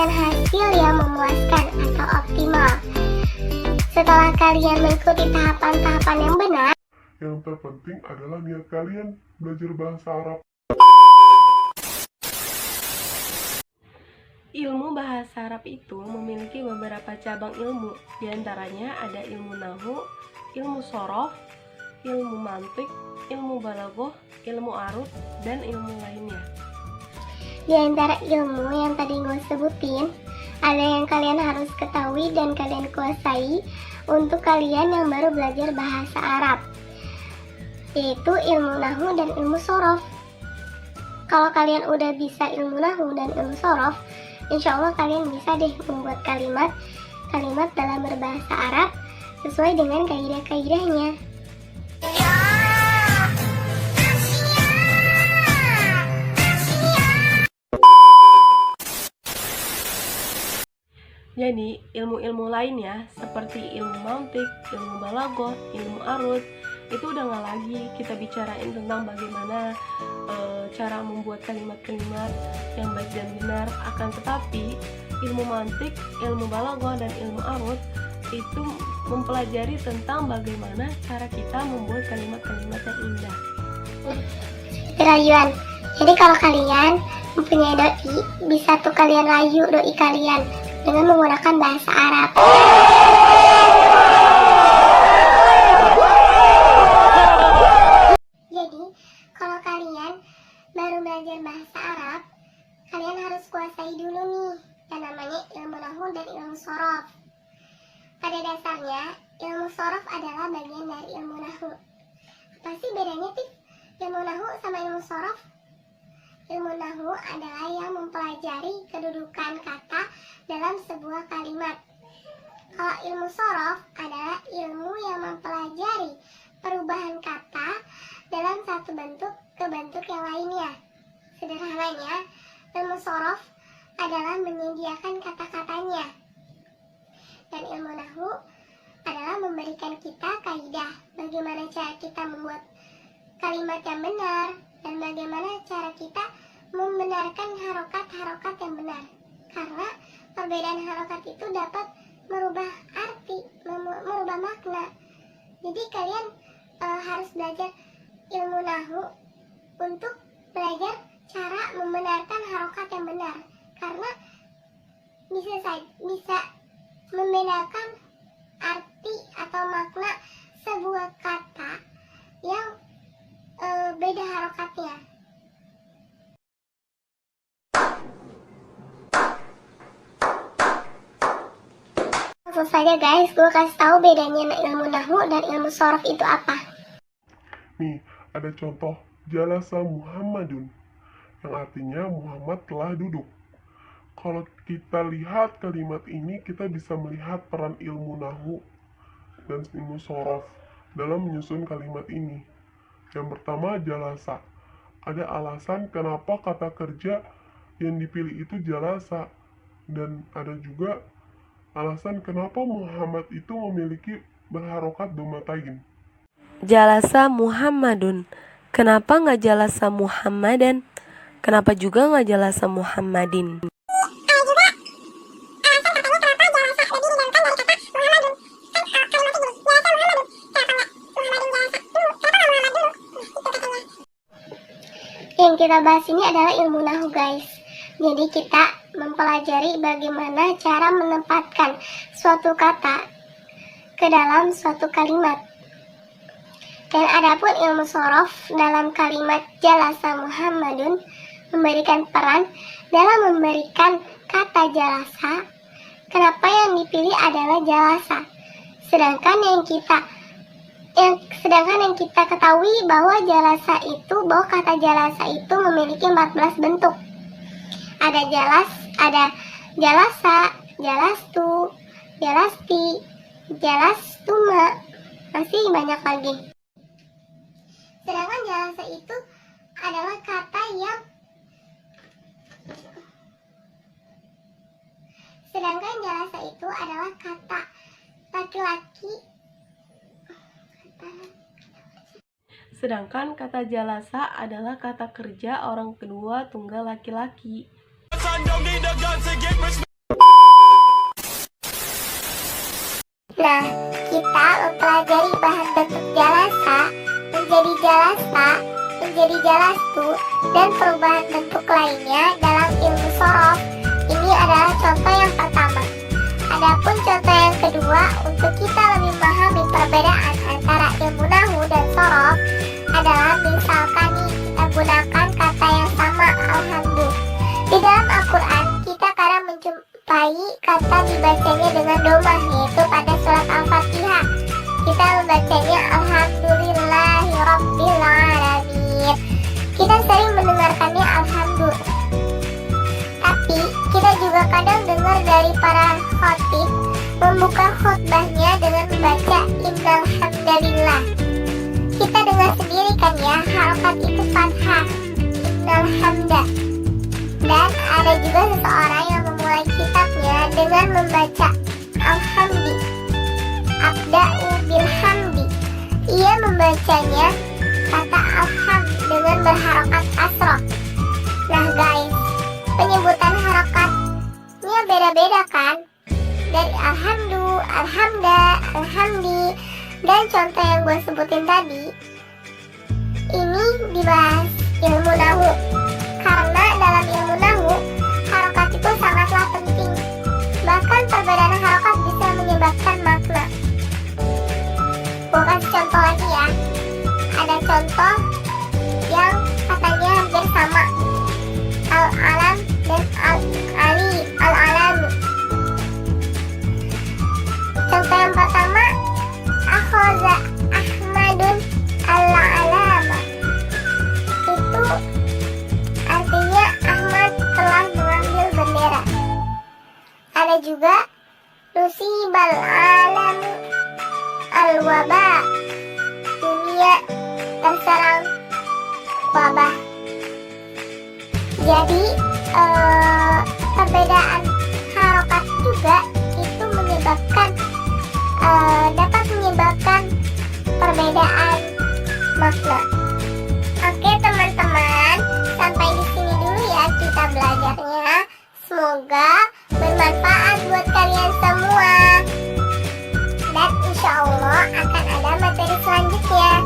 mendapatkan hasil yang memuaskan atau optimal. Setelah kalian mengikuti tahapan-tahapan yang benar, yang terpenting adalah niat kalian belajar bahasa Arab. Ilmu bahasa Arab itu memiliki beberapa cabang ilmu. Di antaranya ada ilmu nahwu, ilmu shorof, ilmu mantik, ilmu balaghah, ilmu arud, dan ilmu lainnya. di antara ilmu yang tadi gue sebutin, ada yang kalian harus ketahui dan kalian kuasai untuk kalian yang baru belajar bahasa Arab, yaitu ilmu nahwu dan ilmu shorof. Kalau kalian udah bisa ilmu nahwu dan ilmu shorof, insya Allah kalian bisa deh membuat kalimat dalam berbahasa Arab sesuai dengan kaidah-kaidahnya. Jadi, ilmu-ilmu lainnya seperti ilmu mantik, ilmu balaghah, ilmu arud, itu udah nggak lagi kita bicarain tentang bagaimana cara membuat kalimat-kalimat yang baik dan benar. Akan tetapi, ilmu mantik, ilmu balaghah, dan ilmu arud itu mempelajari tentang bagaimana cara kita membuat kalimat-kalimat yang indah. Rayuan. Jadi kalau kalian mempunyai doi, bisa tuh kalian rayu doi kalian dengan menggunakan bahasa Arab. Jadi, kalau kalian baru belajar bahasa Arab, kalian harus kuasai dulu nih yang namanya ilmu nahwu dan ilmu shorof. Pada dasarnya, ilmu shorof adalah bagian dari ilmu nahwu. Apa sih bedanya, Tif? Ilmu nahwu sama ilmu shorof? Ilmu nahwu adalah yang mempelajari kedudukan kata dalam sebuah kalimat. Kalau ilmu shorof adalah ilmu yang mempelajari perubahan kata dalam satu bentuk ke bentuk yang lainnya. Sederhananya, ilmu shorof adalah menyediakan kata-katanya, dan ilmu nahwu adalah memberikan kita kaidah bagaimana cara kita membuat kalimat yang benar dan bagaimana cara kita membenarkan harokat-harokat yang benar. Karena perbedaan harokat itu dapat merubah arti, merubah makna. Jadi kalian harus belajar ilmu nahwu untuk belajar cara membenarkan harokat yang benar. Karena bisa membedakan arti atau makna sebuah kata yang beda harokatnya. Langsung saja guys, gue kasih tahu bedanya ilmu nahwu dan ilmu shorof itu apa. Nih, ada contoh jalasa Muhammadun, yang artinya Muhammad telah duduk. Kalau kita lihat kalimat ini, kita bisa melihat peran ilmu nahwu dan ilmu shorof dalam menyusun kalimat ini. Yang pertama, jalasa. Ada alasan kenapa kata kerja yang dipilih itu jalasa. Dan ada juga alasan kenapa Muhammad itu memiliki berharokat domatain. Jalasa Muhammadun. Kenapa nggak jalasa Muhammadan? Kenapa juga nggak jalasa Muhammadin? Yang kita bahas ini adalah ilmu nahwu guys. Jadi kita mempelajari bagaimana cara menempatkan suatu kata ke dalam suatu kalimat. Dan adapun ilmu shorof dalam kalimat jalasa Muhammadun memberikan peran dalam memberikan kata jalasa. Kenapa yang dipilih adalah jalasa? Sedangkan yang kita ketahui bahwa kata jalasa itu memiliki 14 bentuk. Ada jalas, ada jalasa, jalastu, jalasti, jalastuma, masih banyak lagi. Sedangkan jalasa itu adalah kata laki-laki. Sedangkan kata jalasa adalah kata kerja orang kedua tunggal laki-laki. Nah, kita mempelajari bahan bentuk jalasa, menjadi jalasa, menjadi jalastu, dan perubahan bentuk lainnya dalam ilmu sorof. Ini adalah contoh yang pertama. Adapun contoh yang kedua, untuk kita lebih memahami perbedaan antara ilmu nahu dan sorof adalah misalkan nih, kita gunakan kata yang sama, alhamdulillah. Di dalam Al-Quran, kita kadang menjumpai kata dibacanya dengan domah, yaitu pada surat Al-Fatihah. Kita membacanya Alhamdulillahirrabbilalamin. Kita sering mendengarkannya alhamdulillah. Tapi kita juga kadang dengar dari para khotib membuka khutbahnya dengan membaca innal hamdalillah. Kita dengar sendiri kan ya, harokat itu fathah, innal hamda. Dan ada juga seseorang yang memulai kitabnya dengan membaca alhamdi, abda'u bilhamdi. Ia membacanya kata alham dengan berharokat asroh. Nah guys, penyebutan harokatnya beda-beda kan? Dari alhamdu, alhamda, alhamdi, dan contoh yang gue sebutin tadi. Ini dibahas ilmu nahu. Karena dalam ilmu nahu, harokat itu sangatlah penting. Bahkan perbedaan harokat bisa menyebabkan makna. Gue kasih contoh lagi ya. Ada contoh yang katanya hampir sama, al-alam dan al-ali, al-alam. Contoh yang pertama, akhoza ahmadun al-alama. Itu artinya Ahmad telah mengambil bendera. Ada juga nusibal alam al-waba, dunia terserang wabah. Jadi perbedaan harokat juga itu menyebabkan dapat menyebabkan perbedaan makna. Oke teman-teman, sampai di sini dulu ya kita belajarnya. Semoga bermanfaat buat kalian semua. Dan insya Allah akan ada materi selanjutnya.